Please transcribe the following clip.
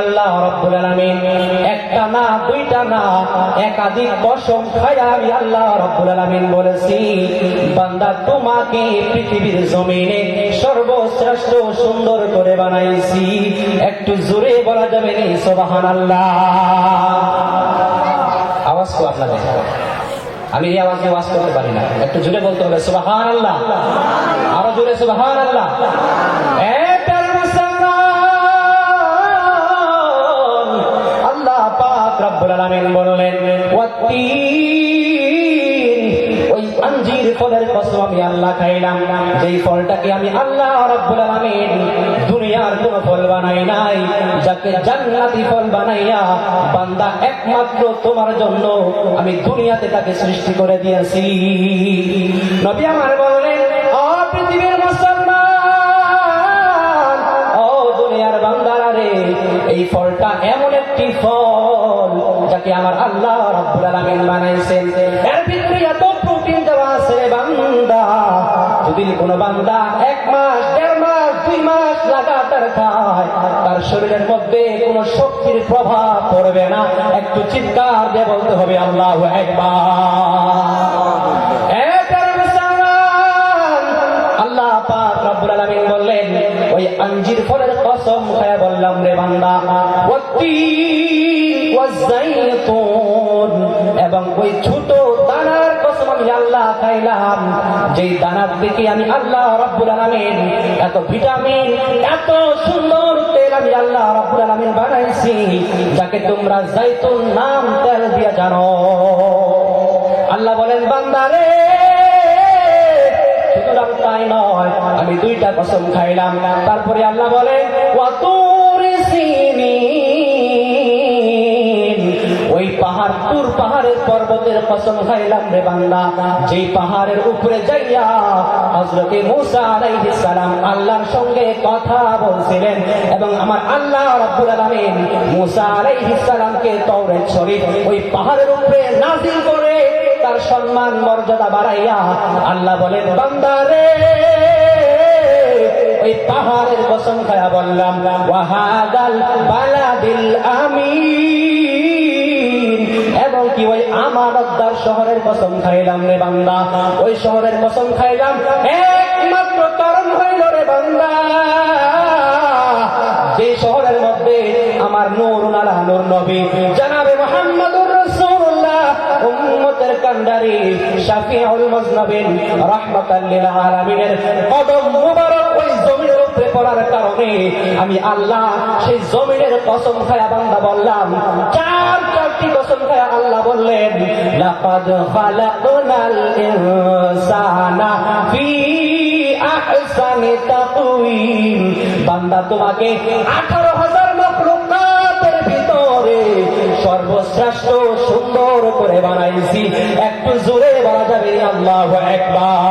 আল্লাহ রাব্বুল আলামিন একটা না দুইটা না একাধিক কসম খায়া আমি আল্লাহ রাব্বুল আলামিন বলেছি, বান্দা তোমাকে পৃথিবীর জমিনে সর্বশ্রেষ্ঠ সুন্দর করে বানাইছি। একটু জোরে বলা যাবে না সুবহানাল্লাহ? আওয়াজ তো আপনাদের, আমি এই আওয়াজে ওয়াজ করতে পারি না, একটু জোরে বলতে হবে সুবহানাল্লাহ, আরো জোরে সুবহানাল্লাহ। রব্বুল আলামিন বললেন ওই আঞ্জির ফলের কসম আমি আল্লাহ খাইলাম, যেই ফলটাকে আমি আল্লাহ রব্বুল আলামিন দুনিয়ার কোন ফল বানাই নাই, যাকে জান্নাতি ফল বানাইয়া বান্দা একমাত্র তোমার জন্য আমি দুনিয়াতে তাকে সৃষ্টি করে দিয়েছি। নবী আমার বললেন, ও পৃথিবীর মুসলমান, ও দুনিয়ার বান্দারা রে, এই ফলটা এমন একটি ফল যাকে আমার আল্লাহ রাব্বুল আলামিন বানাইছেন, এর ভিতরে এত প্রোটিন দেওয়া আছে বান্দা, যদি কোনো বান্দা 1 মাস 1.5 মাস 2 মাস লাগাতার খায় তার শরীরের মধ্যে কোনো শক্তির প্রভাব পড়বে না। একটু চিৎকার দিয়ে বলতে হবে আল্লাহু আকবার। আল্লাহ পাক রব্বুল আলামিন বললেন, ওই আঞ্জির ফলের কসম খায়া বললাম রে বান্দা, এবং ওই ছোট দানার কসম আমি আল্লাহ খাইলাম, যেই দানার থেকে আমি আল্লাহ রাব্বুল আলামিন এত ভিটামিন এত সুন্দর তেল আমি আল্লাহ রাব্বুল আলামিন বানাইছি, যাকে তোমরা জাইতুন নাম তেল দিয়া জানো। আল্লাহ বলেন, বান্দারে সুতরাং তাই নয়, আমি 2টা কসম খাইলাম। তারপরে আল্লাহ বলেন, ওই পাহাড় তুর পাহাড়ের পর্বতের কসম খাইলাম রে বান্দা, যেই পাহাড়ের উপরে যাইয়া হযরতে মূসা আলাইহিস সালাম আল্লাহর সঙ্গে কথা বলছিলেন, এবং আমার আল্লাহ রাব্বুল আলামিন মূসা আলাইহিস সালামকে তাওরাত শরীফ ওই পাহাড়ের উপরে নাযিল করে তার সম্মান মর্যাদা বাড়াইয়া আল্লাহ বলেন, বান্দারে ওই পাহাড়ের কসম খায়া বললাম, ওয়াহাদাল বালাদিল আমিন, এবং কি ওই আমানতদার শহরের কসম খাইলাম রে বান্দা, ওই শহরের কসম খাইলাম একমাত্র কারণ হইল রে বান্দা, যে শহরের মধ্যে আমার নূরুল আলা নূর নবী জনাবে মুহাম্মদুর রাসূলুল্লাহ উম্মতের কান্ডারি শাফিউল মুজনাবিন রাহমাতাল লিল আলামিনের কদম মুবারক ওই জমিনের উপরে পড়ার কারণে আমি আল্লাহ সেই জমিনের কসম খায়া বান্দা বললাম, 4টি কসম খায়া আল্লাহ বললেন, লাকাদ খালাকনাল ইনসানা ফি আহসানি তাকওয়িম, বান্দা তোমাকে 18,000 মাখলুকাতের ভিতরে সর্বশ্রেষ্ঠ সুন্দর করে বানাইছি। একটু জোরে বলা যাবে আল্লাহু আকবার।